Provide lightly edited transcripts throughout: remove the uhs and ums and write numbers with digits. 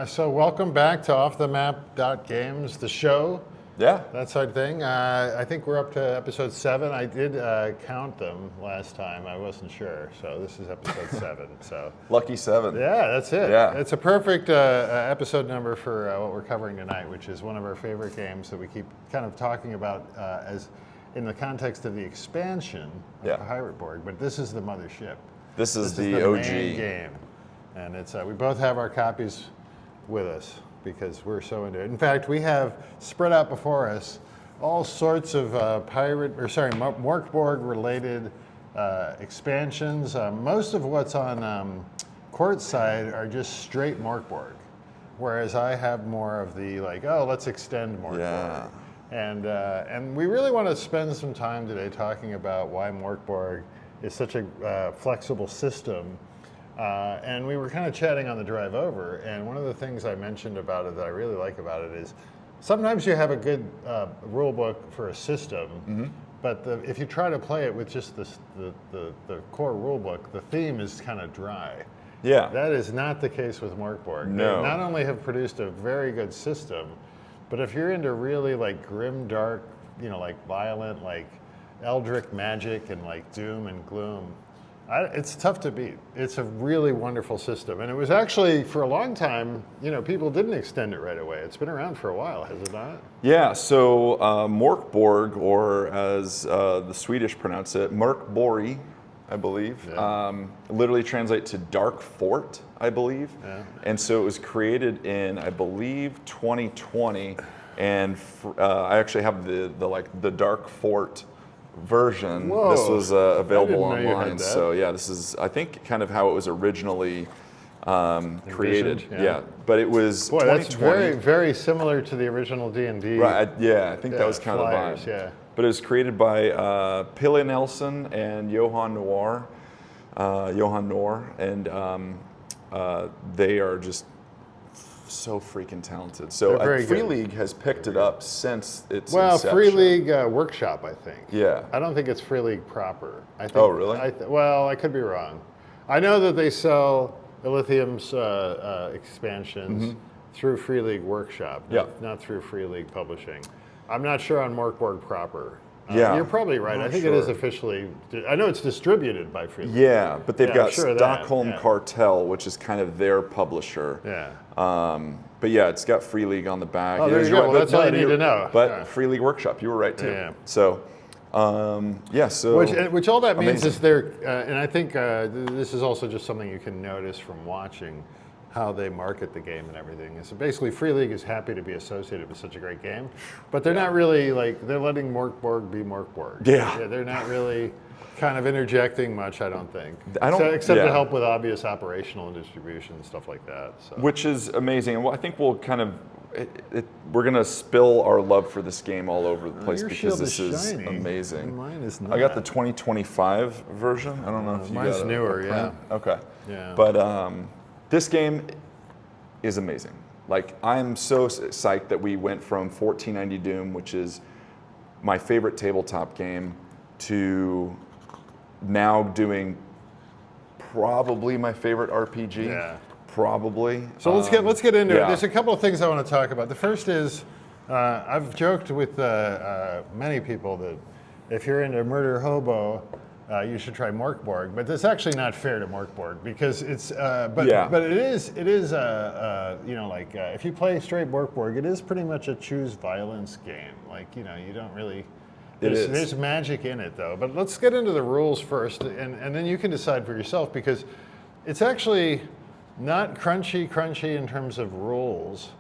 So welcome back to OffTheMap.Games, the show. Yeah. That sort of thing. I think we're up to episode 7. I did count them last time. I wasn't sure. So this is episode 7. So Lucky 7. yeah, that's it. Yeah. It's a perfect episode number for what we're covering tonight, which is one of our favorite games that we keep kind of talking about as in the context of the expansion of Pirate Borg. But this is the mothership. This is the OG main game. And it's we both have our copies with us because we're so into it. In fact, we have spread out before us all sorts of Mork Borg related expansions. Most of what's on Court's side are just straight Mork Borg, whereas I have more of the let's extend Mork Borg. And we really want to spend some time today talking about why Mork Borg is such a flexible system. And we were kind of chatting on the drive over, and one of the things I mentioned about it that I really like about it is sometimes you have a good rule book for a system, but if you try to play it with just the core rule book, the theme is kind of dry. Yeah. That is not the case with Mork Borg. No. They not only have produced a very good system, but if you're into really grimdark, violent, eldritch magic and doom and gloom, it's tough to beat. It's a really wonderful system. And it was actually, for a long time, people didn't extend it right away. It's been around for a while, has it not? Yeah, so Mork Borg, or as the Swedish pronounce it, MÖRK BORG, I believe, literally translate to Dark Fort, I believe. Yeah. And so it was created in, I believe, 2020. And I actually have the Dark Fort version. Whoa. This was available online. So yeah, this is, I think, kind of how it was originally created. Yeah, but it was 2020. That's very, very similar to the original D&D. Right. I think that was kind flyers, of the vibe. Yeah. But it was created by Pille Nelson and Johan Noir, and they are just so freaking talented. So Free League has picked it up since its inception. Free League Workshop, I think. Yeah. I don't think it's Free League proper. I think, oh, really? I could be wrong. I know that they sell Elysium's expansions through Free League Workshop, not through Free League Publishing. I'm not sure on Mork Borg proper. You're probably right. I think it is officially, I know it's distributed by Free League. Yeah, but they've got Stockholm Cartel, which is kind of their publisher. Yeah. But yeah, it's got Free League on the back. Oh, there you go. Well, that's all you need to know. But Free League Workshop, you were right too. Yeah. So, Which all that means is they're, and I think this is also just something you can notice from watching how they market the game and everything. So basically, Free League is happy to be associated with such a great game, but they're not really they're letting Mork Borg be Mork Borg. Yeah. They're not really kind of interjecting much, I don't think. Except to help with obvious operational and distribution and stuff like that. So. Which is amazing. And I think we'll kind of, we're going to spill our love for this game all over the place because this is amazing. Mine is not. I got the 2025 version. I don't know if you got it. Mine's newer, yeah. Okay. Yeah. But this game is amazing. I'm so psyched that we went from 1490 Doom, which is my favorite tabletop game, to now doing probably my favorite RPG. Yeah. Probably. So let's get into it. There's a couple of things I want to talk about. The first is I've joked with many people that if you're into Murder Hobo, you should try Mork Borg, but that's actually not fair to Mork Borg because it's. But it is. If you play straight Mork Borg, it is pretty much a choose violence game. You don't really. There's magic in it though. But let's get into the rules first, and then you can decide for yourself because it's actually not crunchy in terms of rules.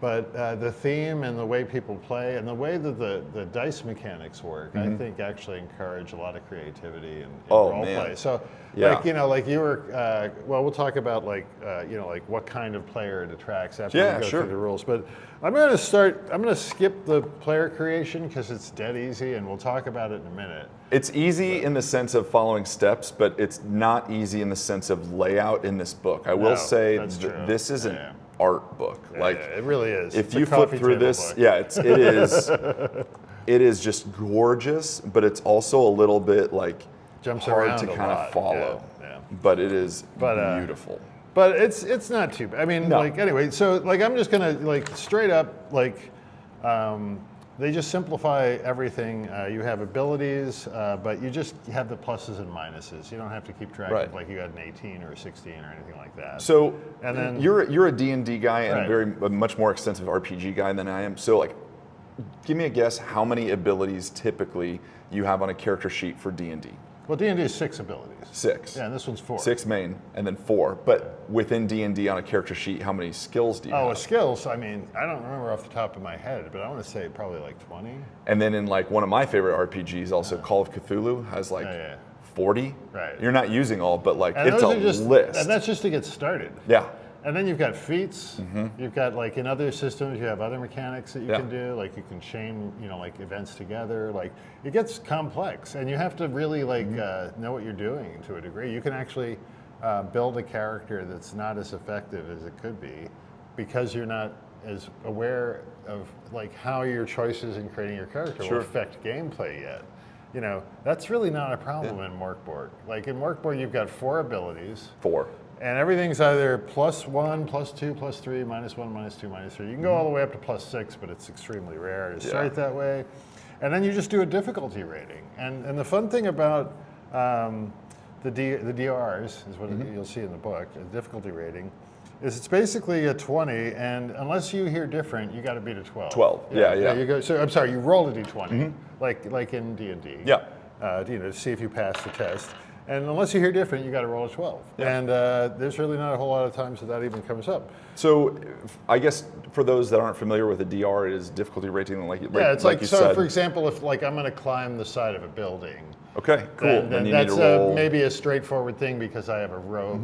But the theme and the way people play and the way that the dice mechanics work, I think actually encourage a lot of creativity and role play. So, you were, we'll talk about what kind of player it attracts after we go through the rules. But I'm going to skip the player creation because it's dead easy, and we'll talk about it in a minute. It's easy in the sense of following steps, but it's not easy in the sense of layout in this book. I will say this isn't. Art book, it really is. If you flip through this, it is just gorgeous, but it's also a little bit jumps hard around to a kind lot. of follow. But it is beautiful. But it's not too bad. I mean, No. like anyway. So like I'm just gonna like straight up like. They just simplify everything. You have abilities, but you just have the pluses and minuses. You don't have to keep track Right. of like you got an 18 or a 16 or anything like that. So And then- you're a D&D guy and Right. a much more extensive RPG guy than I am. So like, give me a guess how many abilities typically you have on a character sheet for D&D. Well, D&D is 6 abilities. 6. Yeah, and this one's 4. 6 main and then 4. But within D&D on a character sheet, how many skills do you Oh, have? skills. I mean, I don't remember off the top of my head, but I want to say probably like 20. And then in like one of my favorite RPGs, also Call of Cthulhu has like Yeah. 40. Right. You're not using all, but like And it's those a are just, list. and that's just to get started. Yeah. And then you've got feats. You've got like in other systems, you have other mechanics that you Yeah. can do. Like you can chain, like events together. Like it gets complex, and you have to really like know what you're doing to a degree. You can actually build a character that's not as effective as it could be, because you're not as aware of like how your choices in creating your character Sure. will affect gameplay yet. That's really not a problem in Mork Borg. Like in Mork Borg, you've got 4 abilities. 4. And everything's either +1, +2, +3, -1, -2, -3. You can go all the way up to +6, but it's extremely rare to start that way. And then you just do a difficulty rating. And the fun thing about the DRs is what you'll see in the book, the difficulty rating, is it's basically a 20, and unless you hear different, you got to beat a 12. 12. Yeah. You go. So I'm sorry, you roll a d20, like in D&D. Yeah. To see if you pass the test. And unless you hear different, you got to roll a 12. Yeah. And there's really not a whole lot of times that even comes up. So, I guess for those that aren't familiar with a DR, it is difficulty rating, like It's like you so. said. For example, if like I'm going to climb the side of a building, Okay, cool. then you need that's to roll. maybe a straightforward thing because I have a rope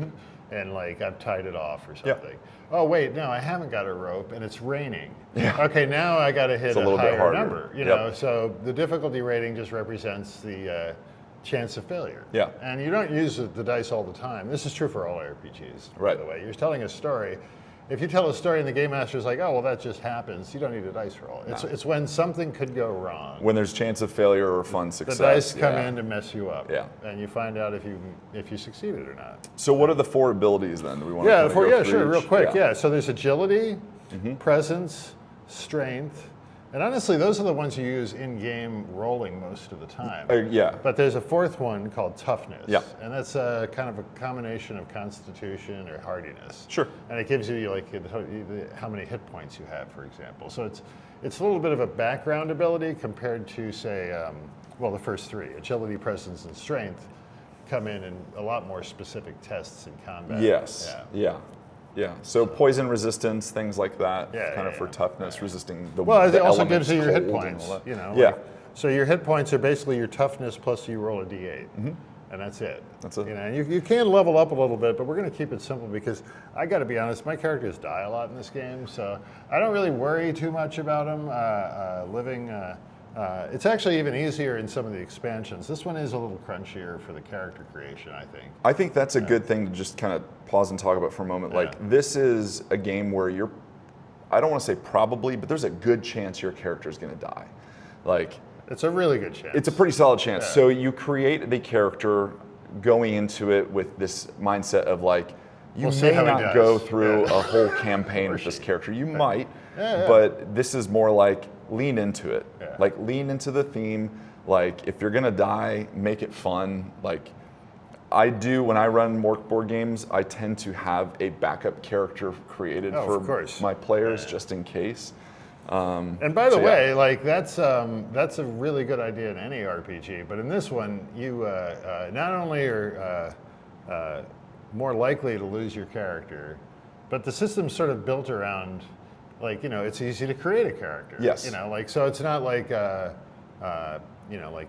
and like I've tied it off or something. Oh wait, no, I haven't got a rope and it's raining. Yeah. Okay, now I got to hit a a little bit higher harder. number. Yep. So the difficulty rating just represents the chance of failure. Yeah. And you don't use the dice all the time. This is true for all RPGs, Right. by the way. You're telling a story. If you tell a story and the game master's like, oh, well, that just happens, you don't need a dice roll. It's when something could go wrong. When there's chance of failure or fun The success. dice come yeah. in to mess you up. Yeah. And you find out if you succeeded or not. So, what are the 4 abilities then? Do we want Yeah, to go through sure, real each? quick. Yeah. So there's agility, presence, strength. And honestly, those are the ones you use in-game rolling most of the time. Yeah. But there's a 4th one called toughness. Yeah. And that's kind of a combination of constitution or hardiness. Sure. And it gives you like how many hit points you have, for example. So it's a little bit of a background ability compared to, say, the first 3, agility, presence, and strength, come in a lot more specific tests in combat. Yes. Yeah. So poison resistance, things like that, kind of for toughness, resisting the. Well, it the also elements, gives you your hit cold and points. all that. Yeah. Yeah. So your hit points are basically your toughness plus you roll a d8, and that's it. That's it. And you can level up a little bit, but we're going to keep it simple because I got to be honest, my characters die a lot in this game, so I don't really worry too much about them living. It's actually even easier in some of the expansions. This one is a little crunchier for the character creation, I think. I think that's a good thing to just kind of pause and talk about for a moment. Like, this is a game where I don't want to say probably, but there's a good chance your character is going to die. Like, it's a really good chance. it's a pretty solid chance. So you create the character going into it with this mindset of like, you We'll see may how he not does. go through a whole campaign with this character. You might, but this is more like lean into it. Yeah. Like lean into the theme. Like if you're gonna die, make it fun. Like I do when I run Mork Borg games, I tend to have a backup character created for my players just in case. And by the way, like that's a really good idea in any RPG, but in this one, you not only are more likely to lose your character, but the system's sort of built around, like, it's easy to create a character. Yes. So it's not like, like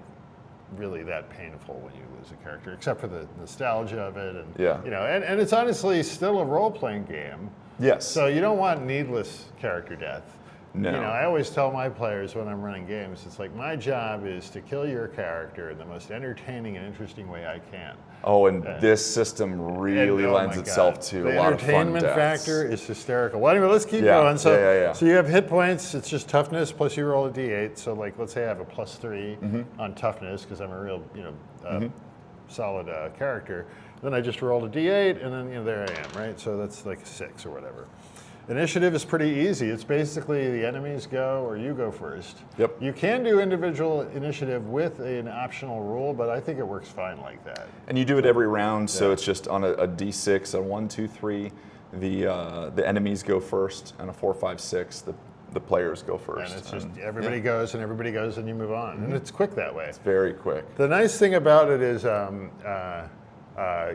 really that painful when you lose a character, except for the nostalgia of it, and and it's honestly still a role-playing game. Yes. So you don't want needless character death. No. I always tell my players when I'm running games, it's like my job is to kill your character in the most entertaining and interesting way I can. Oh, and this system really lends itself to a lot of fun The entertainment deaths. factor is hysterical. Well, anyway, let's keep going. So you have hit points. It's just toughness plus you roll a d8. So like, let's say I have a +3 on toughness because I'm a real, solid character. Then I just rolled a d8, and then there I am, right? So that's like a 6 or whatever. Initiative is pretty easy. It's basically the enemies go or you go first. Yep. You can do individual initiative with an optional rule, but I think it works fine like that. And you do it every round, so it's just on a d6, a 1, 2, 3. The enemies go first, and a 4, 5, 6. The players go first. And it's just everybody goes and everybody goes and you move on. And it's quick that way. It's very quick. The nice thing about it is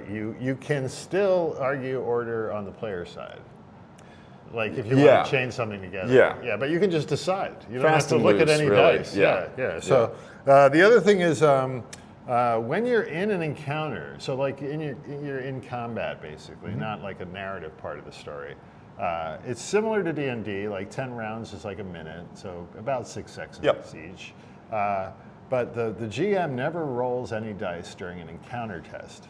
you can still argue order on the player side. Like if you want to chain something together. Yeah, but you can just decide. You don't have to look at any dice. Yeah. So the other thing is when you're in an encounter, so like you're in combat basically, not like a narrative part of the story. It's similar to D&D, like 10 rounds is like a minute, so about 6 seconds each. But the GM never rolls any dice during an encounter test,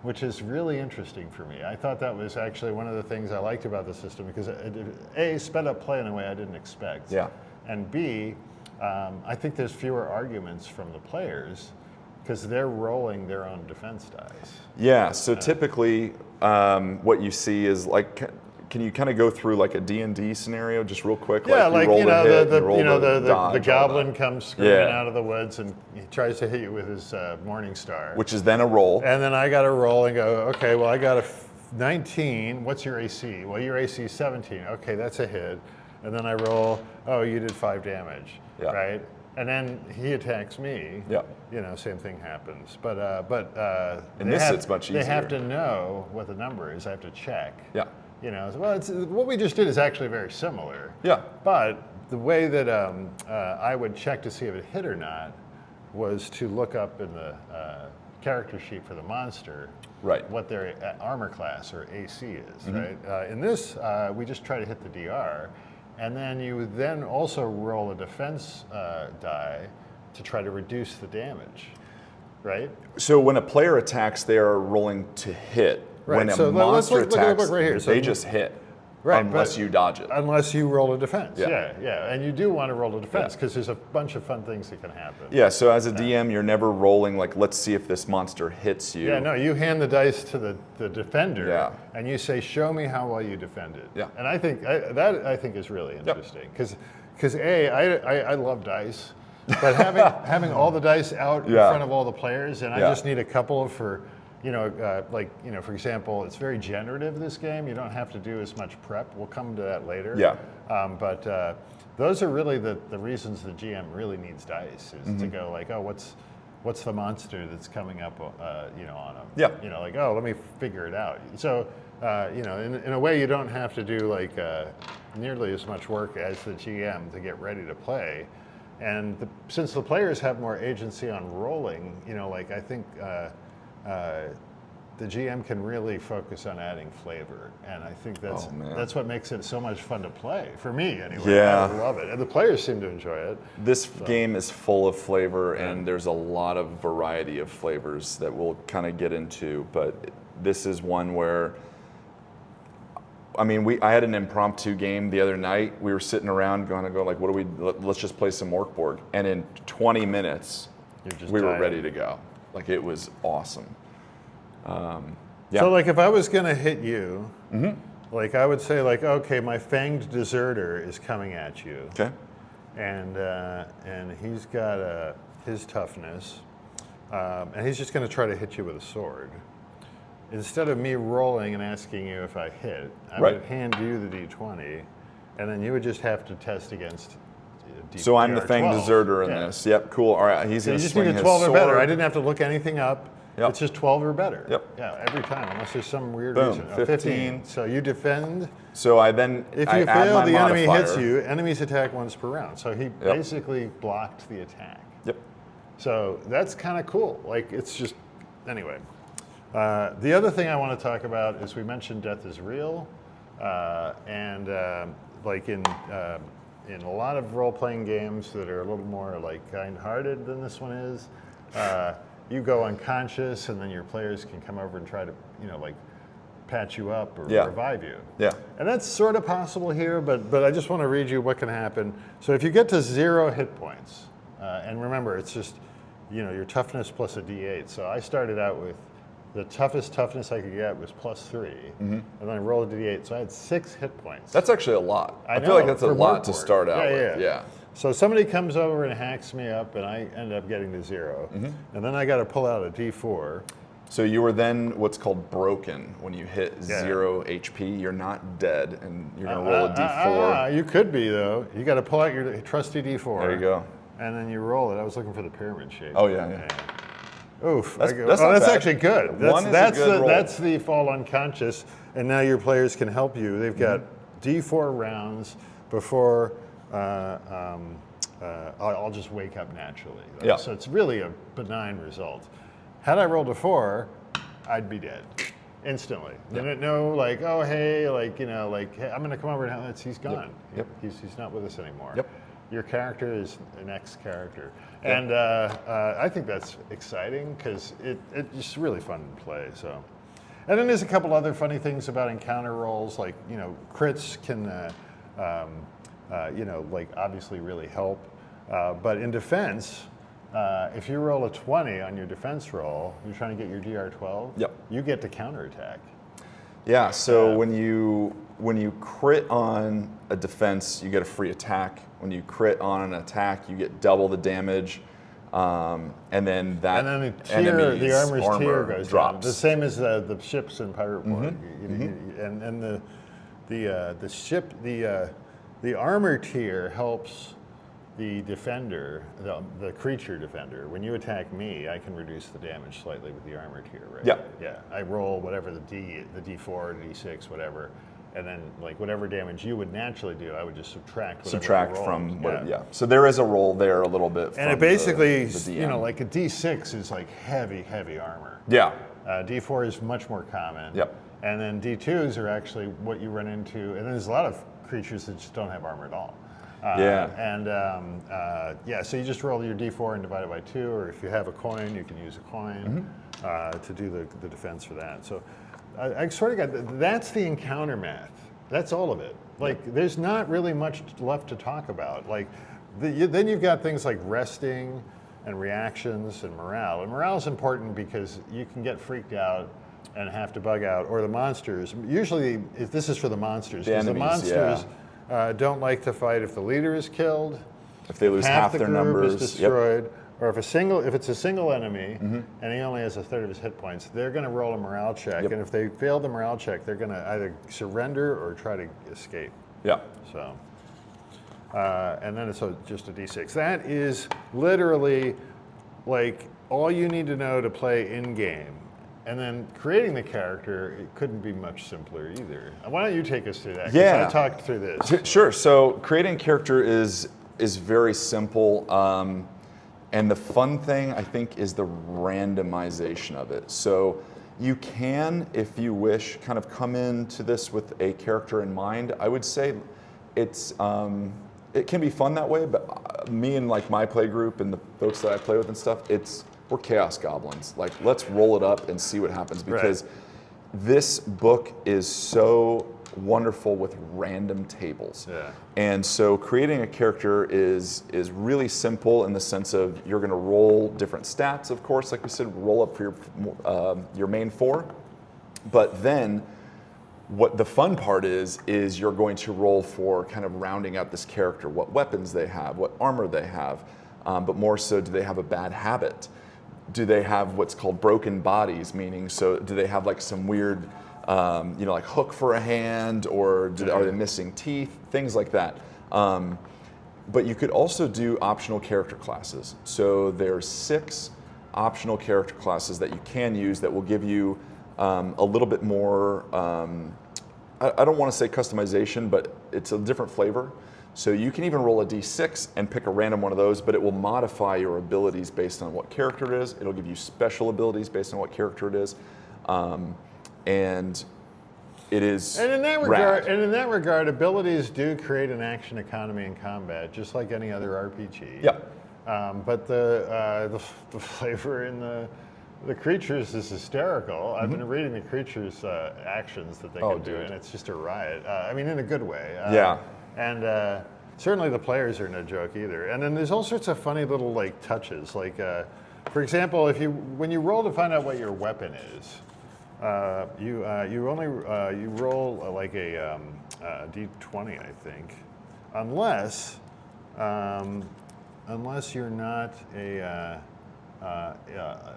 which is really interesting for me. I thought that was actually one of the things I liked about the system because it A, sped up play in a way I didn't expect. Yeah. And B, I think there's fewer arguments from the players because they're rolling their own defense dice. Yeah, so typically what you see is like, can you kind of go through like a D&D scenario just real quick? Yeah, like the goblin comes screaming out of the woods and he tries to hit you with his Morning Star. Which is then a roll. And then I got to roll and go, okay, well I got a 19, what's your AC? Well, your AC is 17, okay, that's a hit. And then I roll, oh, you did 5 damage, right? And then he attacks me. Same thing happens. But in this it's much easier. They have to know what the number is. I have to check. What we just did is actually very similar. But the way that I would check to see if it hit or not was to look up in the character sheet for the monster what their armor class or AC is. Right. In this, we just try to hit the DR. And then you would then also roll a defense die to try to reduce the damage, right? So when a player attacks, they are rolling to hit. Right. When so a monster attacks, look at the book right here. They just hit. Unless you dodge it. Unless you roll a defense. And you do want to roll a defense because there's a bunch of fun things that can happen. Yeah, so as a DM, you're never rolling like, let's see if this monster hits you. Yeah, no, you hand the dice to the defender and you say, show me how well you defended. And I think that is really interesting because I love dice, but having all the dice out in front of all the players and I just need a couple for for example, it's very generative, this game. You don't have to do as much prep. We'll come to that later. But those are really the reasons the GM really needs dice, is to go like, oh, what's the monster that's coming up, on them? Let me figure it out. So, in a way, you don't have to do like nearly as much work as the GM to get ready to play. And since the players have more agency on rolling, I think the GM can really focus on adding flavor, and I think that's what makes it so much fun to play, for me anyway. I love it, and the players seem to enjoy it. This game is full of flavor, and there's a lot of variety of flavors that we'll kind of get into, but this is one where, I had an impromptu game the other night. We were sitting around let's just play some Mork Borg, and in 20 minutes, we were ready to go. Like, it was awesome. So like if I was gonna hit you, like I would say like, okay, my fanged deserter is coming at you. Okay. And he's got his toughness, and he's just gonna try to hit you with a sword. Instead of me rolling and asking you if I hit, I would hand you the D20, and then you would just have to test against So I'm the fanged deserter in this. Yep, cool. All right, he's going to swing his sword. You just need a 12 or better. I didn't have to look anything up. It's just 12 or better. Yeah, every time, unless there's some weird reason. 15. So you defend. So I then if you fail, the enemy hits you. Enemies attack once per round. So he basically blocked the attack. So that's kind of cool. Like, it's just, anyway. The other thing I want to talk about is we mentioned death is real, and like in a lot of role-playing games that are a little more like kind-hearted than this one is, you go unconscious and then your players can come over and try to, like patch you up or revive you. And that's sort of possible here, but I just want to read you what can happen. So if you get to 0 hit points, and remember, it's just, your toughness plus a D8. So I started out with the toughest toughness I could get was +3, and then I rolled a d8, so I had 6 hit points. That's actually a lot. I feel know, like that's a for lot Mork to Borg. start out with. Yeah. So somebody comes over and hacks me up, and I end up getting to 0, and then I got to pull out a d4. So you were then what's called broken. When you hit 0 HP, you're not dead, and you're going to roll a d4. You could be, though. You got to pull out your trusty d4. There you go. And then you roll it. I was looking for the pyramid shape. Oh, yeah. Oof. That's actually good. That's the fall unconscious, and now your players can help you. They've got d4 rounds before I'll just wake up naturally. Yeah. So it's really a benign result. Had I rolled a 4, I'd be dead instantly. Didn't know, like, oh, hey, like, hey, I'm going to come over and he's gone. Yep. He's not with us anymore. Yep. Your character is an ex-character. And I think that's exciting because it's just really fun to play. So, and then there's a couple other funny things about encounter rolls, like, crits can, like obviously really help. But in defense, if you roll a 20 on your defense roll, you're trying to get your DR12, you get to counterattack. Yeah, so when you crit on a defense, you get a free attack. When you crit on an attack, you get double the damage. And then the armor's tier goes drops. down. The same as the ships in Pirate Borg. And the armor tier helps the defender, the creature defender. When you attack me, I can reduce the damage slightly with the armor tier, right? Yeah. I roll whatever the D4, D6, whatever, and then like whatever damage you would naturally do, I would just subtract from what. So there is a roll there a little bit. And it basically, like a D6 is like heavy armor. Yeah. D4 is much more common. Yep. And then D2s are actually what you run into, and there's a lot of creatures that just don't have armor at all. So you just roll your d4 and divide it by 2, or if you have a coin, you can use a coin to do the defense for that. So I sort of got, that's the encounter math. That's all of it. Like, there's not really much left to talk about. Like, then you've got things like resting and reactions and morale. And morale is important because you can get freaked out and have to bug out, or the monsters. Usually, this is for the monsters. The enemies, the monsters don't like to fight if the leader is killed, if they lose half the their group numbers, is destroyed, or if it's a single enemy and he only has a third of his hit points, they're going to roll a morale check, and if they fail the morale check, they're going to either surrender or try to escape. Yeah. So, and then it's just a d6. That is literally like all you need to know to play in game. And then creating the character, it couldn't be much simpler either. Why don't you take us through that? 'Cause I talked through this. Sure. So creating a character is very simple. And the fun thing, I think, is the randomization of it. So you can, if you wish, kind of come into this with a character in mind. I would say it can be fun that way, but me and like my play group and the folks that I play with and stuff, we're chaos goblins. Like, let's roll it up and see what happens, because this book is so wonderful with random tables. And so creating a character is really simple in the sense of you're going to roll different stats, of course, like we said, roll up for your main 4. But then what the fun part is you're going to roll for kind of rounding out this character, what weapons they have, what armor they have, but more so, do they have a bad habit? Do they have what's called broken bodies, meaning, so do they have like some weird, like hook for a hand, or are they missing teeth, things like that. But you could also do optional character classes. So there's 6 optional character classes that you can use that will give you a little bit more, I don't want to say customization, but it's a different flavor. So you can even roll a d6 and pick a random one of those, but it will modify your abilities based on what character it is. It'll give you special abilities based on what character it is. And it is and in that regard, abilities do create an action economy in combat, just like any other RPG. But the flavor in the creatures is hysterical. I've been reading the creatures' actions that they can do, and it's just a riot. I mean, in a good way. And certainly the players are no joke either. And then there's all sorts of funny little like touches. Like, for example, when you roll to find out what your weapon is, You only you roll like a d20, I think, unless you're not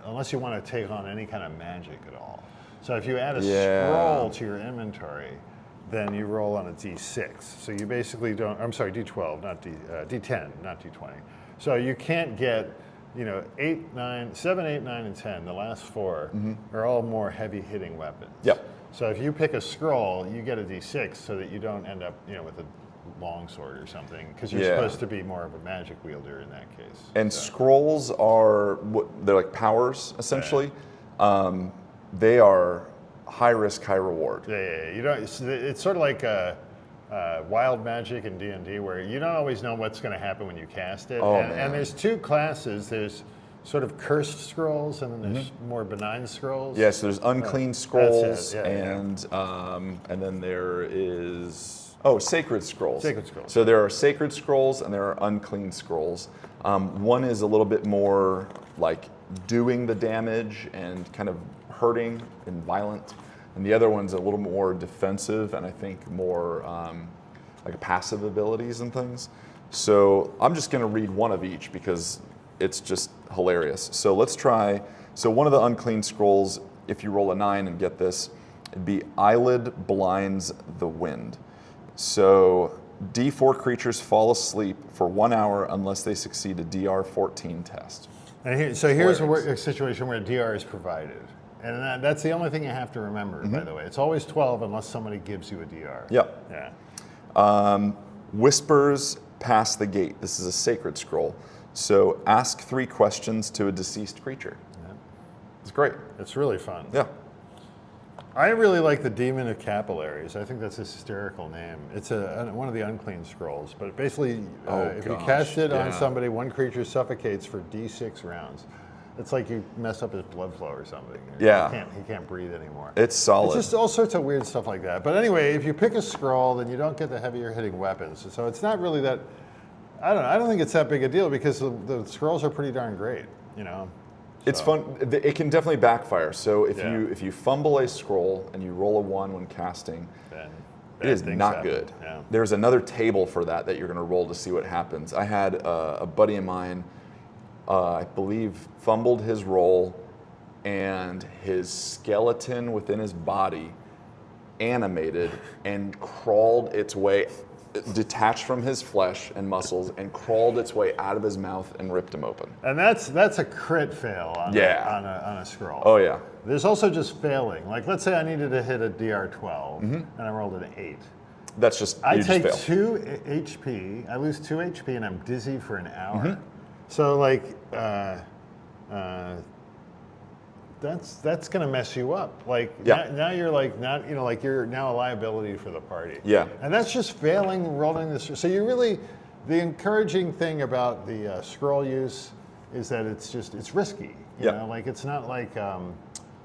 unless you want to take on any kind of magic at all. So if you add a scroll to your inventory, then you roll on a d6. So you basically don't. I'm sorry, d12, not d10, not d20. So you can't get. 8, 9, 7, 8, 9, and 10, the last four are all more heavy hitting weapons. Yep. So if you pick a scroll, you get a d6 so that you don't end up, with a longsword or something, because you're supposed to be more of a magic wielder in that case. And scrolls are, they're like powers, essentially. They are high risk, high reward. Yeah. It's sort of like wild magic in D&D, where you don't always know what's going to happen when you cast it. And there's two classes. There's sort of cursed scrolls, and then there's more benign scrolls. Yes, so there's unclean scrolls, and then there is sacred scrolls. Sacred scrolls. So there are sacred scrolls and there are unclean scrolls. One is a little bit more like doing the damage and kind of hurting and violent. And the other one's a little more defensive and I think more like passive abilities and things. So I'm just going to read one of each because it's just hilarious. So let's try. So one of the unclean scrolls, if you roll a 9 and get this, it'd be Eyelid Blinds the Wind. So D4 creatures fall asleep for 1 hour unless they succeed a DR 14 test. And here's a situation where DR is provided. And that's the only thing you have to remember, by the way. It's always 12 unless somebody gives you a DR. Yep. Yeah. Whispers Pass the Gate. This is a sacred scroll. So ask 3 questions to a deceased creature. Yeah. It's great. It's really fun. Yeah. I really like the Demon of Capillaries. I think that's a hysterical name. It's one of the unclean scrolls. But basically, if you cast it on somebody, one creature suffocates for D6 rounds. It's like you mess up his blood flow or something. Yeah. He can't breathe anymore. It's solid. It's just all sorts of weird stuff like that. But anyway, if you pick a scroll, then you don't get the heavier hitting weapons. So it's not really that, I don't think it's that big a deal because the scrolls are pretty darn great, It's fun. It can definitely backfire. So if you fumble a scroll and you roll a 1 when casting, then it is not good. Yeah. There's another table for that you're going to roll to see what happens. I had a buddy of mine, I believe, fumbled his roll, and his skeleton within his body animated and crawled its way, detached from his flesh and muscles, and crawled its way out of his mouth and ripped him open. And that's a crit fail on a scroll. Oh yeah. There's also just failing. Like, let's say I needed to hit a DR 12 and I rolled an 8. That's just I take just fail. 2 HP. I lose 2 HP and I'm dizzy for an hour. So like, that's gonna mess you up. Like now you're like not like you're now a liability for the party. Yeah. And that's just failing rolling this. So you really, the encouraging thing about the scroll use is that it's risky. You know, like it's not like.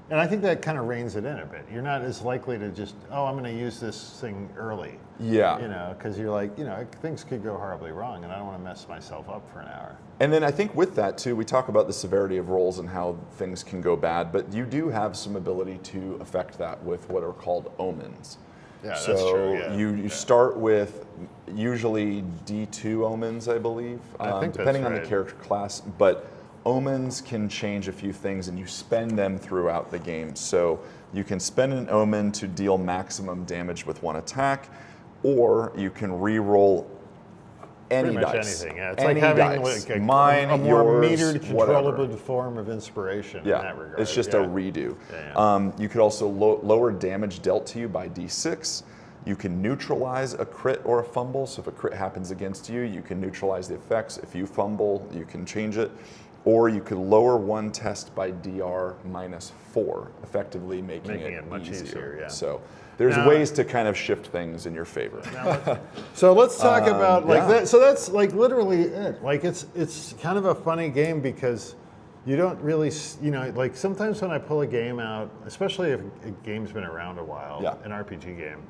And I think that kind of reins it in a bit. You're not as likely to just, I'm going to use this thing early. Yeah. Because you're like, things could go horribly wrong, and I don't want to mess myself up for an hour. And then I think with that too, we talk about the severity of rolls and how things can go bad, but you do have some ability to affect that with what are called omens. Yeah, so that's true. Yeah. You start with usually D2 omens, I believe, I think depending that's on the character class, but omens can change a few things and you spend them throughout the game. So you can spend an omen to deal maximum damage with 1 attack, or you can re-roll any Pretty much dice. Anything. Yeah. It's any like having dice. like Mine, a more yours, metered, controllable whatever. form of inspiration in that regard. It's just a redo. Yeah. You could also lower damage dealt to you by D6. You can neutralize a crit or a fumble. So if a crit happens against you, you can neutralize the effects. If you fumble, you can change it. Or you could lower 1 test by DR -4, effectively making it much easier. Yeah. So there's ways to kind of shift things in your favor. So let's talk about that. So that's like literally it. Like it's kind of a funny game because you don't really, like sometimes when I pull a game out, especially if a game's been around a while, an RPG game,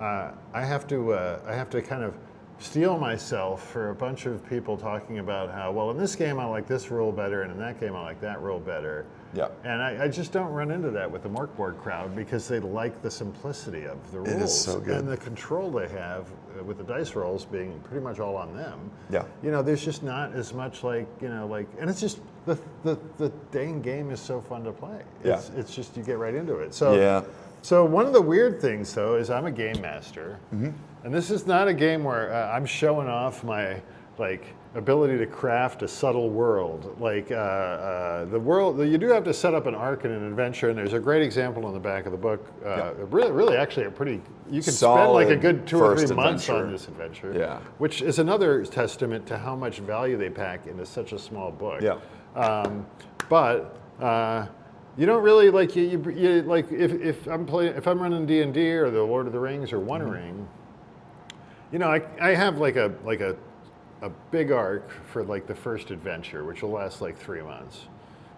I have to kind of steel myself for a bunch of people talking about how, well, in this game I like this rule better, and in that game I like that rule better. Yeah. And I just don't run into that with the Mork Borg crowd because they like the simplicity of the rules. It is so good. And the control they have with the dice rolls being pretty much all on them. Yeah. You know, there's just not as much like, you know, like, and it's just, the dang game is so fun to play. It's just, you get right into it. So, Yeah. So one of the weird things, though, is I'm a game master, and this is not a game where I'm showing off my ability to craft a subtle world. Like the world, you do have to set up an arc and an adventure, and there's a great example in the back of the book. Really, actually, a pretty you can spend like a good 2 or 3 months on this adventure. Yeah. Which is another testament to how much value they pack into such a small book. Yeah. You don't really like you like if I'm running D&D or the Lord of the Rings or One Ring, you know, I have like a big arc for like the first adventure, which will last like 3 months,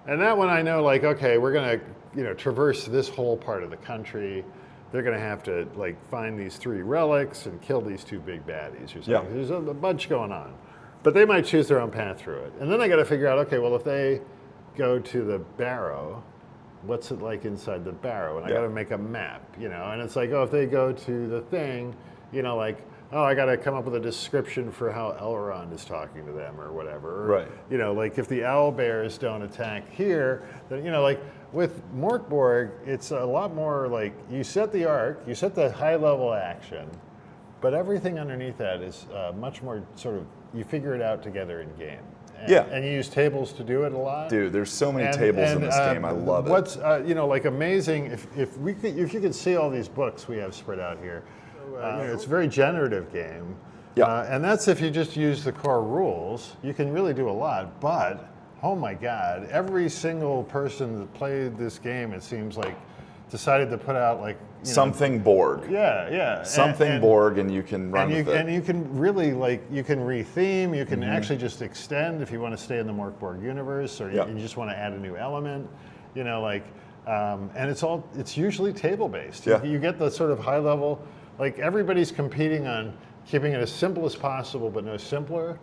and that one I know like, okay, we're gonna, you know, traverse this whole part of the country. They're gonna have to like find these 3 relics and kill these 2 big baddies or something. Yeah. There's a bunch going on, but they might choose their own path through it, and then I got to figure out, okay, well, if they go to the barrow, what's it like inside the barrow? And I got to make a map, you know, and it's like, oh, if they go to the thing, you know, like, oh, I got to come up with a description for how Elrond is talking to them or whatever. Right. You know, like if the owlbears don't attack here, then, you know, like with Mork Borg, it's a lot more like you set the arc, you set the high level action, but everything underneath that is much more sort of, you figure it out together in game. And you use tables to do it a lot. Dude, there's so many tables in this game. I love it. What's you know, like amazing, if you could see all these books we have spread out here, you know, it's a very generative game. Yeah. And that's if you just use the core rules. You can really do a lot, but oh my God, every single person that played this game, it seems like, decided to put out like something Borg. Yeah. Something Borg, and you can run with it. And you can really like, you can retheme, you can actually just extend if you want to stay in the Mork Borg universe, or you just want to add a new element, you know, like, and it's usually table based. Yeah. You get the sort of high level, like everybody's competing on keeping it as simple as possible, but no simpler,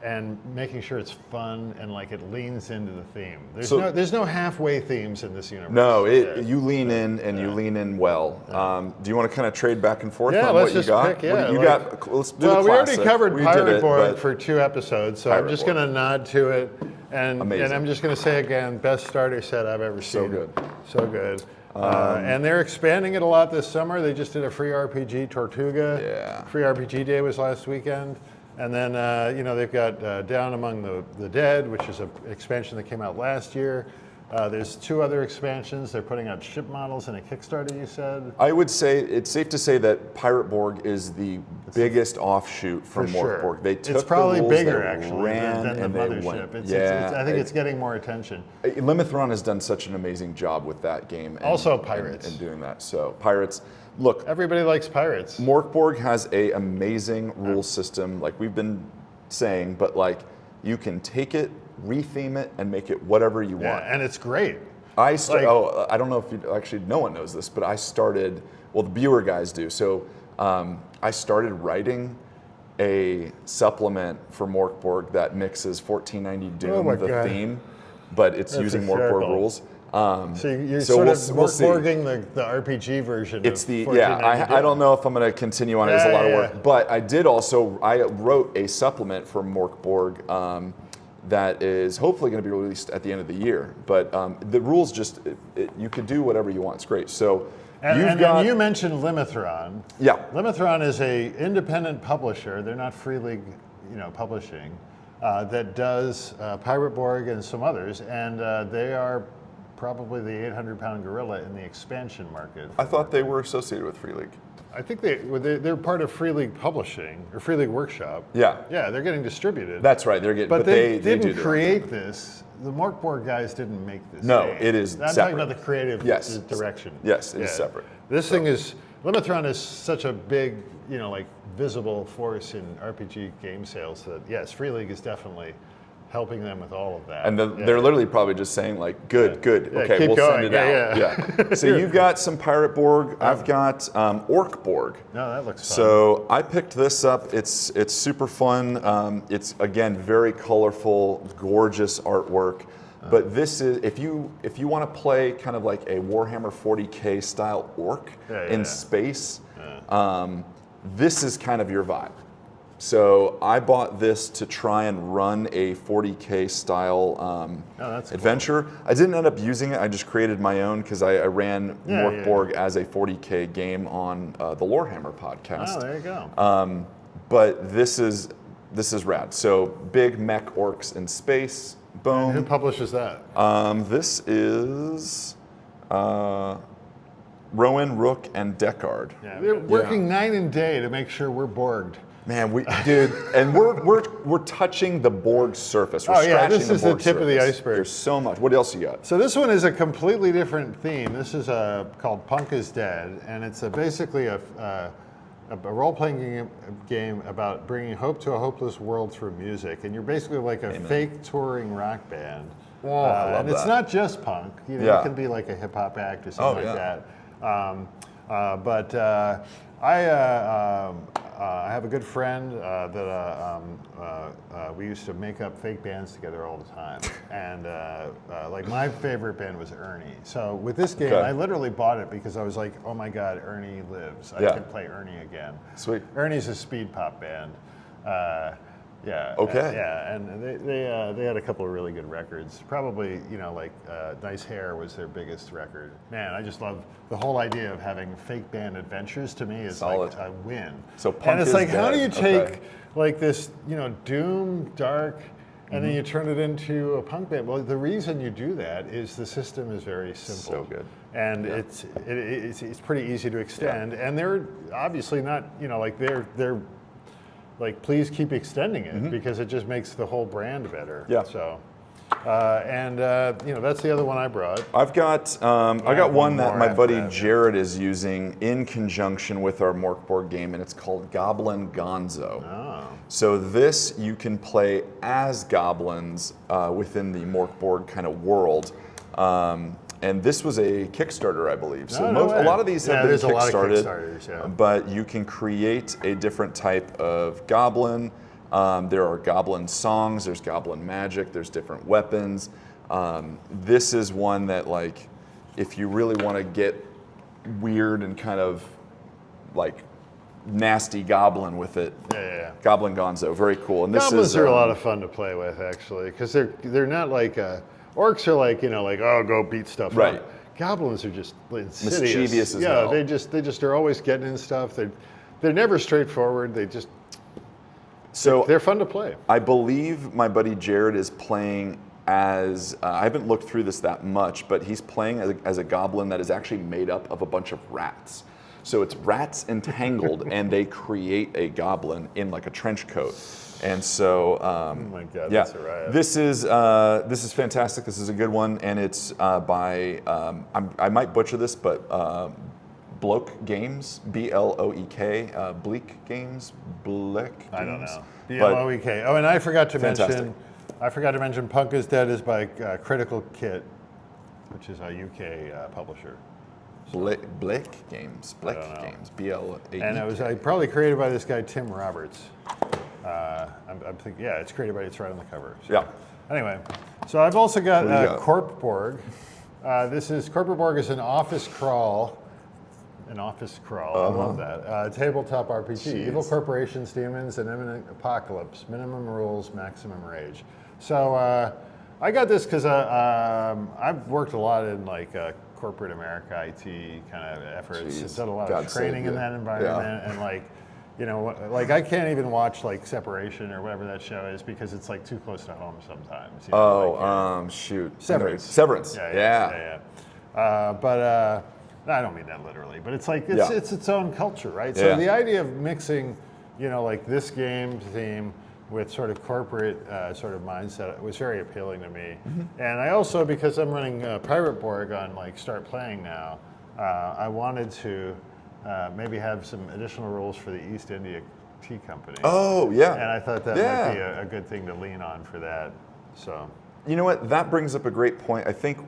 and making sure it's fun and like it leans into the theme. There's no halfway themes in this universe. No, you lean in and you lean in well. Do you want to kind of trade back and forth on let's what you just got? pick, Let's do the well, we already classic. covered Pirate Borg but for 2 episodes, so I'm just going to nod to it. And I'm just going to say again, best starter set I've ever seen. So good. So good. And they're expanding it a lot this summer. They just did a free RPG, Tortuga. Yeah. Free RPG Day was last weekend. And then, you know, they've got Down Among the Dead, which is an expansion that came out last year. There's 2 other expansions. They're putting out ship models in a Kickstarter, you said? I would say it's safe to say that Pirate Borg is the biggest offshoot from Mork Borg. They took it's probably the rules, bigger, they actually, ran, than the and mothership. they went. I think it's getting more attention. Limithron has done such an amazing job with that game. Also Pirates. And doing that. So Pirates. Look, everybody likes Pirates. Mork Borg has a amazing rule system, like we've been saying, but like you can take it, retheme it, and make it whatever you want. And it's great. I don't know if you actually, no one knows this, but I started. Well, the Buer guys do. So I started writing a supplement for Mork Borg that mixes 1490 Doom with the theme, but it's using Mork Borg rules. So you're sort of Borging the RPG version. It's I don't know if I'm going to continue on it. It's a lot of work, but I wrote a supplement for Mork Borg that is hopefully going to be released at the end of the year. But the rules you can do whatever you want. It's great. So you mentioned Limithron. Yeah, Limithron is a independent publisher. They're not Free League, you know, publishing that does Pirate Borg and some others, and they are probably the 800-pound gorilla in the expansion market. I thought they were associated with Free League. I think they're part of Free League Publishing or Free League Workshop. Yeah. Yeah, they're getting distributed. That's right. They're getting. But they didn't do create this. The Mork Borg guys didn't make this. No, game. it is I'm separate. talking about the creative direction. Yes, it is separate. This thing is, Limithron is such a big, you know, like visible force in RPG game sales that yes, Free League is definitely helping them with all of that. And they're literally probably just saying like, good, okay, we'll send it out. Yeah. So you've got some Pirate Borg. I've got ORC BORG. No, that looks fun. So I picked this up. It's super fun. It's again very colorful, gorgeous artwork. But this is, if you want to play kind of like a Warhammer 40K style orc in space, this is kind of your vibe. So I bought this to try and run a 40K style adventure. Cool. I didn't end up using it. I just created my own because I ran Mork Borg as a 40K game on the Lorehammer podcast. Oh, there you go. But this is rad. So big mech orcs in space. Boom. And who publishes that? This is Rowan, Rook, and Deckard. Yeah, they're working night and day to make sure we're Borged. Man, dude, and we're touching the Borg surface. We're scratching this is the tip of the iceberg. There's so much. What else you got? So this one is a completely different theme. This is called Punk is Dead, and it's basically a role-playing game about bringing hope to a hopeless world through music. And you're basically like a fake touring rock band. I love and that. it's not just punk. You know, it can be like a hip-hop act or something like that. I have a good friend that we used to make up fake bands together all the time. And like my favorite band was Ernie. So with this game, I literally bought it because I was like, oh my God, Ernie lives. I can play Ernie again. Sweet. Ernie's a speed pop band. Okay. And they had a couple of really good records. Probably, like Nice Hair was their biggest record. Man, I just love the whole idea of having fake band adventures. To me is solid. Like a win. So Punk and it's is like, dead. How do you take like this, doom, dark, and then you turn it into a punk band? Well, the reason you do that is the system is very simple. So good. And it's pretty easy to extend. And they're obviously not, they're like, please keep extending it because it just makes the whole brand better. Yeah. So, that's the other one I brought. I've got I got one that my buddy that, Jared is using in conjunction with our Mork Borg game, and it's called Goblin Gonzo. Oh. So this you can play as goblins within the Mork Borg kind of world. And this was a Kickstarter, I believe. So a lot of these have been Kickstarted, but you can create a different type of goblin. There are goblin songs, there's goblin magic, there's different weapons. This is one that, like, if you really want to get weird and kind of like nasty goblin with it, Goblin Gonzo, very cool. And this Goblins are a lot of fun to play with, actually, because they're not like orcs are like, oh, go beat stuff up. Goblins are just insidious. Mischievous as well. They just are always getting in stuff. They're never straightforward. They're fun to play. I believe my buddy Jared is playing as, I haven't looked through this that much, but he's playing as a goblin that is actually made up of a bunch of rats. So it's rats entangled and they create a goblin in like a trench coat. And so, oh my God, that's a riot. This is fantastic. This is a good one, and it's by I might butcher this, but Bloke Games, B-L-O-E-K, Bleak Games, Bleak. I don't know. B-L-O-E-K. Oh, and I forgot to mention Punk is Dead is by Critical Kit, which is a UK publisher. Blake Games, B-L-A-E-K. And it was probably created by this guy Tim Roberts. I'm thinking, it's created by, it's right on the cover. So. Anyway, so I've also got Corp Borg. Corp Borg is an office crawl. I love that. Tabletop RPG. Jeez. Evil corporations, demons, and imminent apocalypse. Minimum rules, maximum rage. So I got this because I've worked a lot in like corporate America, IT kind of efforts. I've done a lot of training in that environment, and like I can't even watch like Separation or whatever that show is because it's like too close to home sometimes. Shoot. Severance. Yeah. But I don't mean that literally, but it's like it's its own culture, right? So the idea of mixing, like this game theme with sort of corporate sort of mindset was very appealing to me. And I also, because I'm running Pirate Borg on like Start Playing now, I wanted to maybe have some additional rules for the East India Tea Company. Oh, yeah. And I thought that might be a good thing to lean on for that. So, you know what? That brings up a great point. I think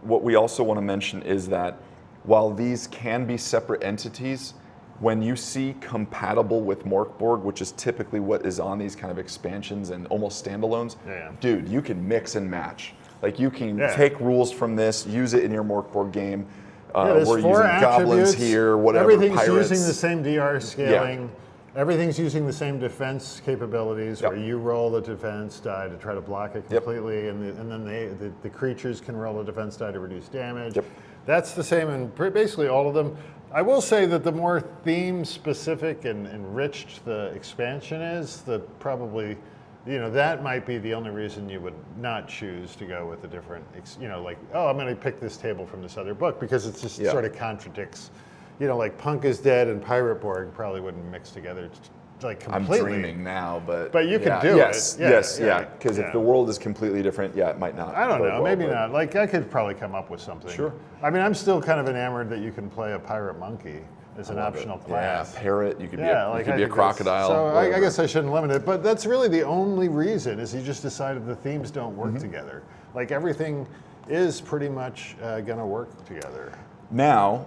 what we also want to mention is that while these can be separate entities, when you see compatible with Mork Borg, which is typically what is on these kind of expansions and almost standalones, dude, you can mix and match. Like you can take rules from this, use it in your Mork Borg game. There's we're 4 using attributes. goblins here, whatever. Everything's pirates. using the same DR scaling. Everything's using the same defense capabilities, where you roll the defense die to try to block it completely, and then the creatures can roll a defense die to reduce damage. That's the same in basically all of them. I will say that the more theme-specific and enriched the expansion is, the probably, that might be the only reason you would not choose to go with a different, like, oh, I'm going to pick this table from this other book, because it just sort of contradicts. Like Punk is Dead and Pirate Borg probably wouldn't mix together like completely. I'm dreaming now, but you can do it. Yes, Because if the world is completely different, it might not. I don't know, maybe not. Like I could probably come up with something. Sure. I mean, I'm still kind of enamored that you can play a pirate monkey as an optional class. Yeah, parrot. You could be a crocodile. So I guess I shouldn't limit it, but that's really the only reason. Is you just decided the themes don't work together. Like everything is pretty much going to work together. Now.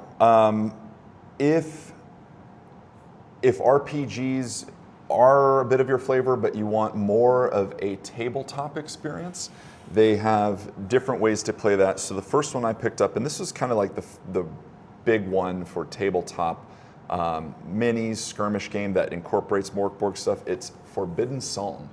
If RPGs are a bit of your flavor, but you want more of a tabletop experience, they have different ways to play that. So the first one I picked up, and this is kind of like the big one for tabletop minis, skirmish game that incorporates Mork Borg stuff, it's Forbidden Psalm.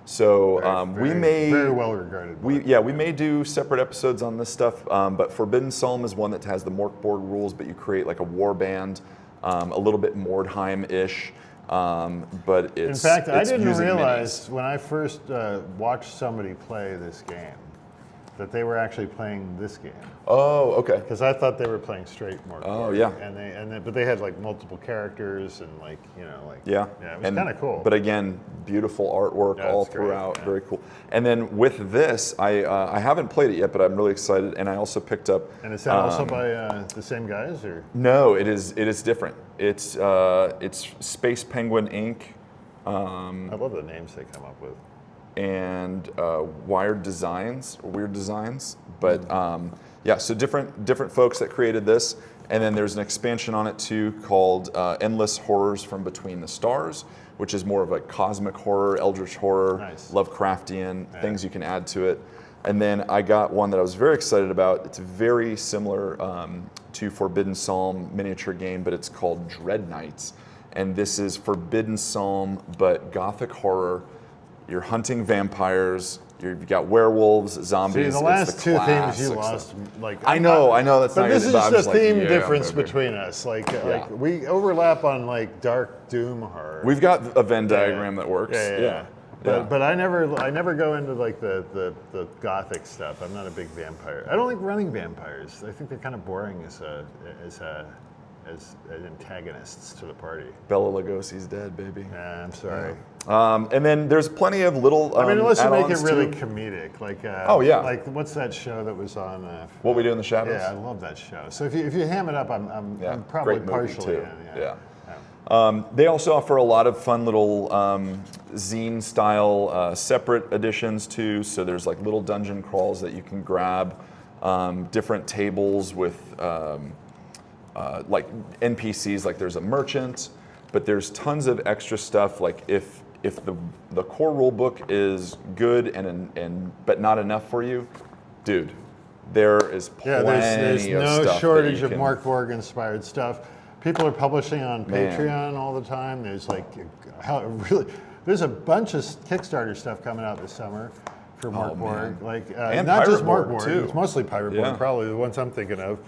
So we may very well regarded. We may do separate episodes on this stuff, but Forbidden Psalm is one that has the Mork Borg rules, but you create like a war band, a little bit Mordheim-ish, but it's. In fact, I didn't using realize minis. when I first watched somebody play this game that they were actually playing this game. Oh, okay. Because I thought they were playing straight Mork Borg. Oh, yeah. But they had like multiple characters and like it was kind of cool. But again, beautiful artwork all throughout, great, very cool. And then with this, I haven't played it yet, but I'm really excited. And I also picked up. And is that also by the same guys or? No, it is different. It's Space Penguin Inc. I love the names they come up with. And Weird Designs, but so different folks that created this, and then there's an expansion on it too called Endless Horrors from Between the Stars, which is more of a cosmic horror, eldritch horror, Lovecraftian things you can add to it. And then I got one that I was very excited about. It's very similar to Forbidden Psalm miniature game, but it's called Dread Knights, and this is Forbidden Psalm but gothic horror. You're hunting vampires. You've got werewolves, zombies. See, the last it's two themes you lost. Like I know. That's but not. This is just a theme difference between us. Like we overlap on like dark doom horror. We've got a Venn diagram that works. But I never go into like the gothic stuff. I'm not a big vampire. I don't like running vampires. I think they're kind of boring as antagonists to the party. Bela Lugosi's dead, baby. I'm sorry. And then there's plenty of little. I mean, unless you make it add-ons really too. comedic, like like what's that show that was on? What We Do in the Shadows. Yeah, I love that show. So if you ham it up, I'm probably partially in. They also offer a lot of fun little zine-style separate editions too. So there's like little dungeon crawls that you can grab, different tables with. Like NPCs, like there's a merchant, but there's tons of extra stuff. Like if the core rule book is good and but not enough for you, dude, there is plenty there's of no stuff shortage of Mork Borg inspired stuff. People are publishing on Man. Patreon all the time. There's like there's a bunch of Kickstarter stuff coming out this summer for Mork Borg. Like and not Pirate just Mork Borg, Borg. too. It's mostly Pirate Yeah. Borg, probably the ones I'm thinking of.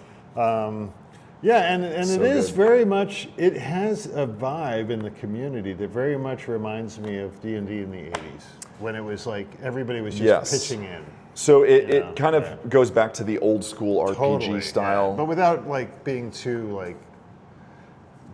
And So it is good. very much, it has a vibe in the community that very much reminds me of D&D in the 80s, when it was like everybody was just pitching in. So it kind of goes back to the old school RPG style. But without like being too like,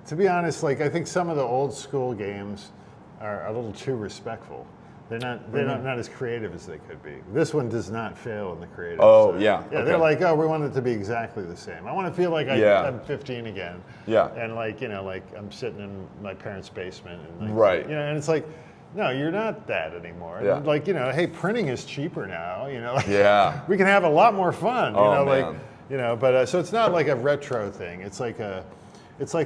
to be honest, like I think some of the old school games are a little too respectful. They're not as creative as they could be. This one does not fail in the creative. Oh, side. yeah. Yeah, Okay. they're like, oh, we want it to be exactly the same. I want to feel like I'm 15 again. Yeah. And like, like I'm sitting in my parents' basement. And like, Right. and it's like, no, you're not that anymore. Yeah. And like, hey, printing is cheaper now. Like, Yeah. we can have a lot more fun. Man. But so it's not like a retro thing. It's like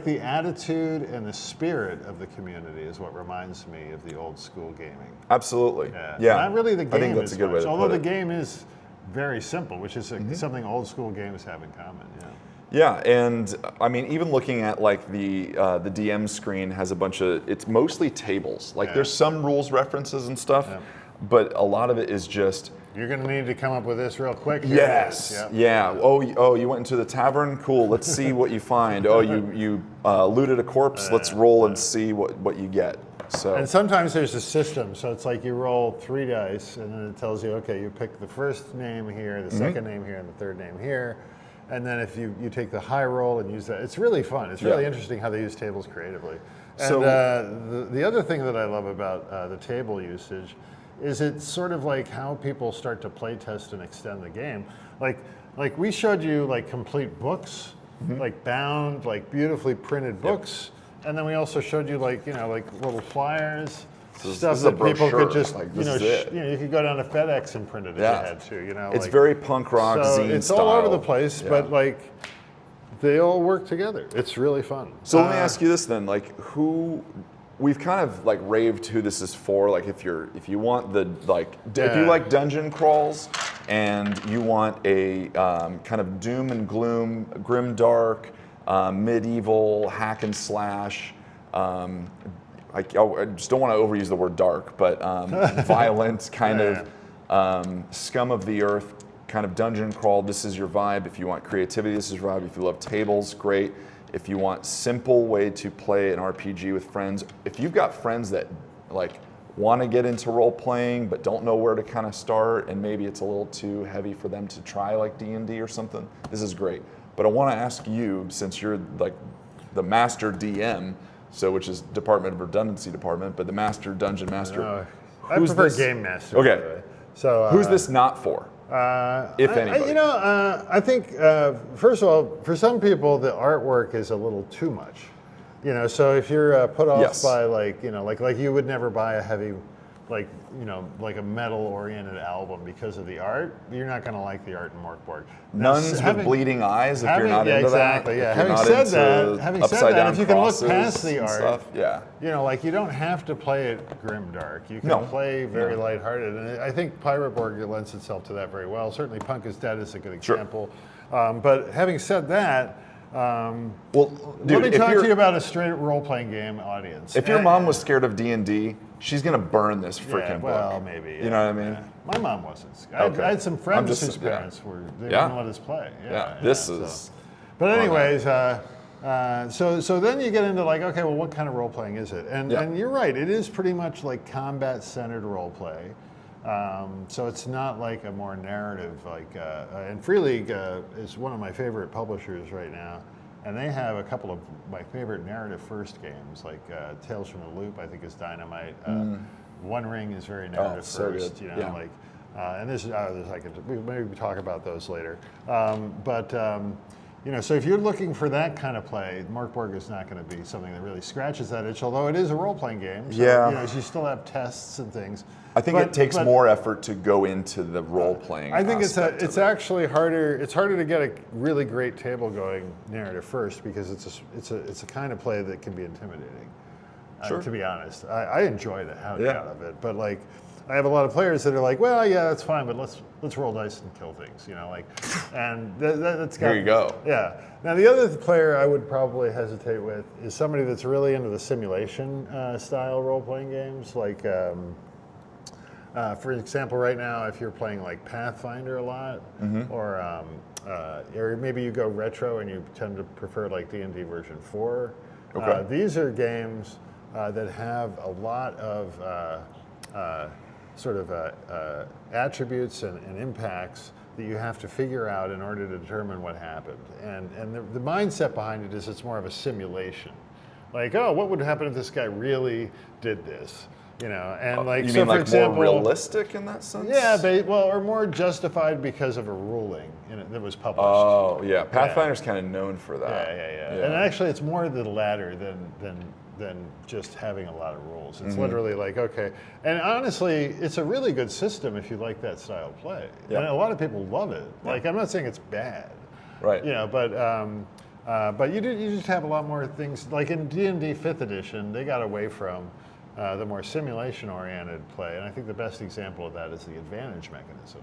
the attitude and the spirit of the community is what reminds me of the old school gaming. Absolutely. Yeah. Not really the game I think that's as a good way much, to although put the it. game is very simple, which is something old school games have in common. Yeah. Yeah, and I mean, even looking at like the DM screen has a bunch of, it's mostly tables. Like there's some rules references and stuff, but a lot of it is just. You're going to need to come up with this real quick. Here yes. Yep. Yeah. Oh, you went into the tavern? Cool. Let's see what you find. Oh, you looted a corpse. Let's roll and see what you get. So. And sometimes there's a system, so it's like you roll 3 dice, and then it tells you, okay, you pick the first name here, the second name here, and the third name here. And then if you take the high roll and use that, it's really fun. It's really interesting how they use tables creatively. And so, the other thing that I love about the table usage is it's sort of like how people start to play test and extend the game. Like we showed you like complete books, like bound, like beautifully printed books, and then we also showed you like little flyers. Stuff that people could just, like, you could go down to FedEx and print it if you had to, It's very punk rock zine it's style. all over the place, but like they all work together. It's really fun. So let me ask you this then, like we've kind of like raved who this is for. Like if you want the if you like dungeon crawls and you want a kind of doom and gloom, grimdark, medieval hack and slash. I just don't want to overuse the word dark, but violent kind of scum of the earth kind of dungeon crawl. This is your vibe. If you want creativity, this is your vibe. If you love tables, great. If you want simple way to play an RPG with friends, if you've got friends that like want to get into role playing but don't know where to kind of start, and maybe it's a little too heavy for them to try like D&D or something, this is great. But I want to ask you, since you're like the master DM. So, which is Department of Redundancy Department, but the Master Dungeon Master. I prefer Game Master. Okay. So who's this not for? If anybody. I think first of all, for some people, the artwork is a little too much. So if you're put off by like you would never buy a heavy, like a metal-oriented album because of the art, you're not going to like the art in Mork Borg. Nuns with bleeding eyes, if you're not into exactly, that. Yeah, Having said that, if you can look past the art, stuff, you don't have to play it grimdark. You can play very lighthearted, and I think Pirate Borg lends itself to that very well. Certainly, Punk is Dead is a good example. But having said that. Let me talk to you about a straight role-playing game audience. If your mom was scared of D&D, she's gonna burn this freaking book. Well, maybe. You know what I mean? Yeah. My mom wasn't. I had some friends whose parents were. They wouldn't let us play. This is. But anyways, so then you get into like, okay, well, what kind of role-playing is it? And you're right. It is pretty much like combat-centered role-play. So it's not like a more narrative, and Free League is one of my favorite publishers right now, and they have a couple of my favorite narrative first games, like Tales from the Loop, I think is dynamite. One Ring is very narrative first, good. And this is, maybe talk about those later. So if you're looking for that kind of play, Mork Borg is not going to be something that really scratches that itch, although it is a role-playing game. So, you still have tests and things. I think it takes more effort to go into the role-playing. I think it's actually harder. It's harder to get a really great table going narrative first because it's a kind of play that can be intimidating. To be honest, I enjoy the hell out of it, but like. I have a lot of players that are like, well, yeah, that's fine, but let's roll dice and kill things, and that's got. Here you go. Yeah. Now the other player I would probably hesitate with is somebody that's really into the simulation style role-playing games, like, for example, right now, if you're playing like Pathfinder a lot, or maybe you go retro and you tend to prefer like D&D version 4. Okay. These are games that have a lot of attributes and impacts that you have to figure out in order to determine what happened. And the mindset behind it is it's more of a simulation. Like, oh, what would happen if this guy really did this? And like, you so mean for like example, more realistic in that sense? Yeah, or more justified because of a ruling that was published. Oh, yeah. Pathfinder's kind of known for that. Yeah. And actually, it's more the latter than just having a lot of rules. It's literally like, okay. And honestly, it's a really good system if you like that style of play. Yep. And a lot of people love it. Like, I'm not saying it's bad. Right. But you just have a lot more things. Like in D&D 5th edition, they got away from the more simulation-oriented play. And I think the best example of that is the advantage mechanism.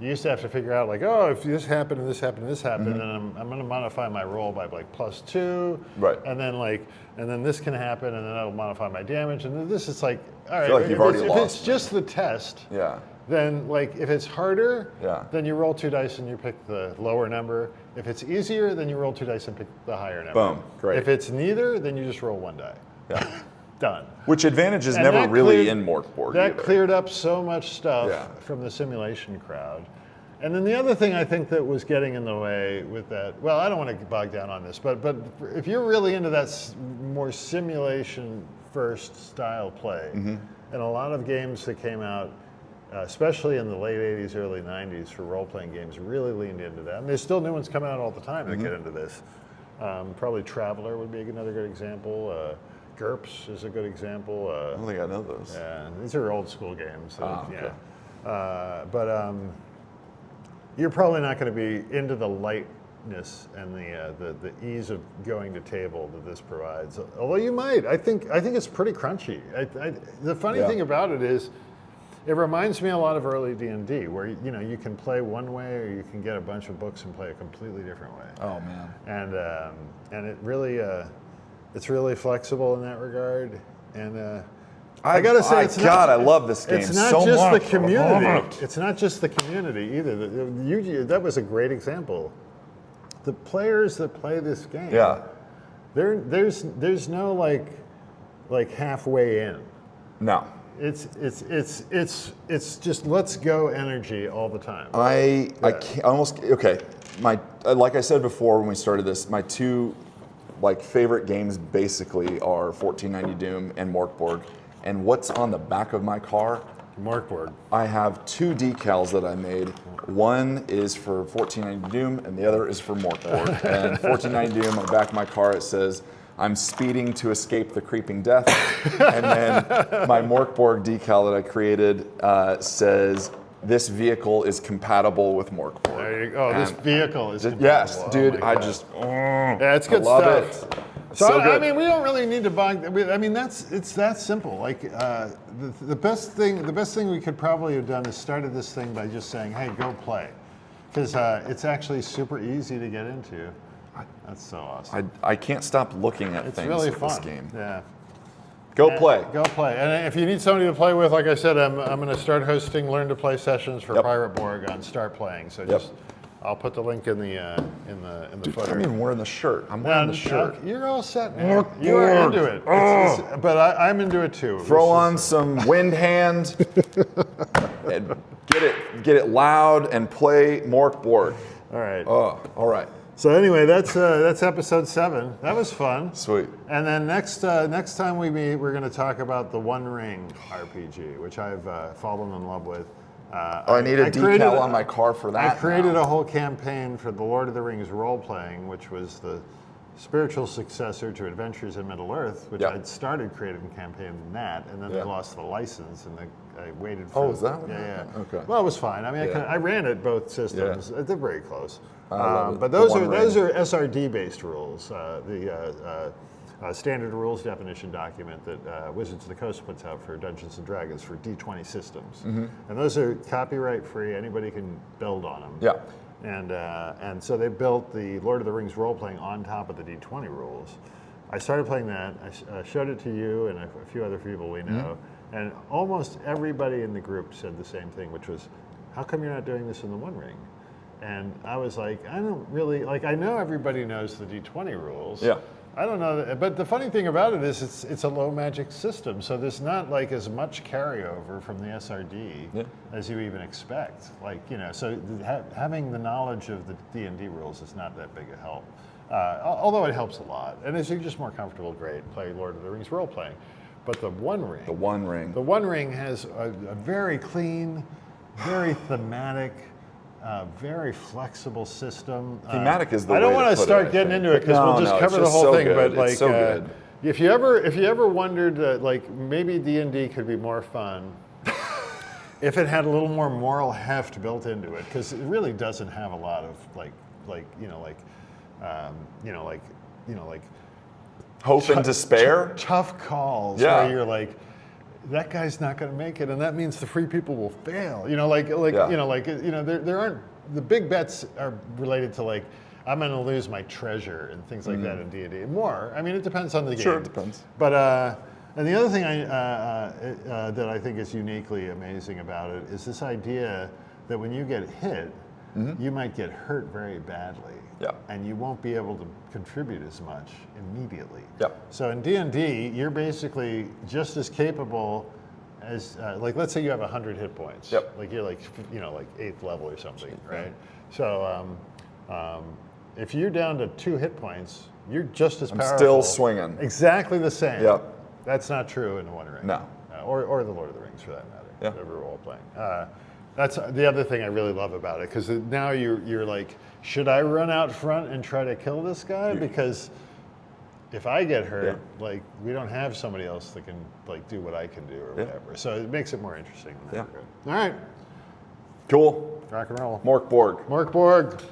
you used to have to figure out like, oh, if this happened and this happened and this happened, then I'm going to modify my roll by like +2, Right. and then this can happen, and then that'll modify my damage, and then this is like, all right. feel like you've already if lost, it's just the test, Yeah. then like if it's harder, Yeah. then you roll 2 dice and you pick the lower number. If it's easier, then you roll 2 dice and pick the higher number. Boom. Great. If it's neither, then you just roll 1 die. Yeah. Done. Which advantage is And never that really cleared- in Mork Borg That either. cleared up so much stuff Yeah. from the simulation crowd. And then the other thing I think that was getting in the way with that, well, I don't want to bog down on this, but if you're really into that more simulation first style play, Mm-hmm. and a lot of games that came out, especially in the late 80s, early 90s for role-playing games, really leaned into that. And there's still new ones coming out all the time that get into this. Probably Traveler would be another good example. GURPS is a good example. I don't think I know those. Yeah, these are old school games. So, Okay. yeah. But you're probably not going to be into the lightness and the ease of going to table that this provides. Although you might. I think it's pretty crunchy. The funny Yeah. thing about it is, it reminds me a lot of early D&D, where you can play one way, or you can get a bunch of books and play a completely different way. Oh man. And it really it's really flexible in that regard. And I gotta say, it's God, not, I love this game it's not so just much. the community. I love it. It's not just the community either. That was a great example. The players that play this game, Yeah. there's no like halfway in. No. It's just let's go energy all the time. I can't, almost okay. My like I said before when we started this, my two favorite games basically are 1490 Doom and Mork Borg. And what's on the back of my car? Mork Borg. I have 2 decals that I made. One is for 1490 Doom, and the other is for Mork Borg. And 1490 Doom, on the back of my car, it says, "I'm speeding to escape the creeping death." And then my Mork Borg decal that I created says, "This vehicle is compatible with Mork Borg." There you go. This And vehicle is yes, compatible. dude. Oh my I God. just Yeah, it's good I love stuff. it. So, So I good. mean, we don't really need to bog. I mean, it's that simple. Like the best thing we could probably have done is started this thing by just saying, "Hey, go play," because it's actually super easy to get into. That's so awesome. I can't stop looking at It's things really with fun. this game. Yeah. Go play. Go play. And if you need somebody to play with, like I said, I'm going to start hosting Learn to Play sessions for Yep. Pirate Borg on Start Playing. So just I'll put the link in the footer. I'm even wearing the shirt. I'm wearing the shirt. You're all set, man. Mork You are Borg. into it. But I'm into it too. Throw on some wind hand and get it loud and play Mork Borg. All right. Oh, all right. So anyway, that's episode 7. That was fun. Sweet. And then next time we meet, we're going to talk about the One Ring RPG, which I've fallen in love with. I need a decal on my car for that. I created now. a whole campaign for the Lord of the Rings role-playing, which was the spiritual successor to Adventures in Middle-earth, which I'd started creating a campaign in that, and then they lost the license, and I waited for... Oh, is that what Yeah, happened? yeah. Okay. Well, it was fine. I mean, I ran it both systems. Yeah. They're very close. I love it. But The those One are Ring. SRD-based rules. Standard rules definition document that Wizards of the Coast puts out for Dungeons and Dragons for D20 systems, and those are copyright free. Anybody can build on them. Yeah. And so they built the Lord of the Rings role playing on top of the D20 rules. I started playing that. I showed it to you and a few other people we know, and almost everybody in the group said the same thing, which was, "How come you're not doing this in the One Ring?" And I was like, I don't really like. I know everybody knows the D20 rules. Yeah. I don't know, but the funny thing about it is it's a low magic system, so there's not like as much carryover from the SRD as you even expect. Like, so having the knowledge of the D&D rules is not that big a help, although it helps a lot. And as you're just more comfortable, great, play Lord of the Rings role playing. But the One Ring, the One Ring has a very clean, very thematic. Very flexible system. Thematic is the I don't way want to to put start it, I getting think. into it because No, we'll just no, cover it's the just whole so thing. good. But like, It's so good. if you ever wondered like maybe D&D could be more fun if it had a little more moral heft built into it, because it really doesn't have a lot of Hope and despair. tough calls Yeah. where you're like, that guy's not going to make it, and that means the free people will fail. There aren't, the big bets are related to like, I'm going to lose my treasure and things like that in D&D. More, I mean, it depends on the game. Sure, it depends. But and the other thing that I think is uniquely amazing about it is this idea that when you get hit, you might get hurt very badly. Yeah. And you won't be able to contribute as much immediately. Yeah. So in D&D, you're basically just as capable as, like, let's say you have 100 hit points. Yep. Like you're like, like 8th level or something, right? So if you're down to 2 hit points, you're just as powerful. Still swinging. Exactly the same. Yep. That's not true in the One Ring. No. Or the Lord of the Rings, for that matter. Yeah. Whatever role playing. That's the other thing I really love about it, because now you're like, should I run out front and try to kill this guy? Because if I get hurt, like, we don't have somebody else that can like do what I can do or whatever. So it makes it more interesting. All right. Cool. Rock and roll. Mork Borg. Mork Borg.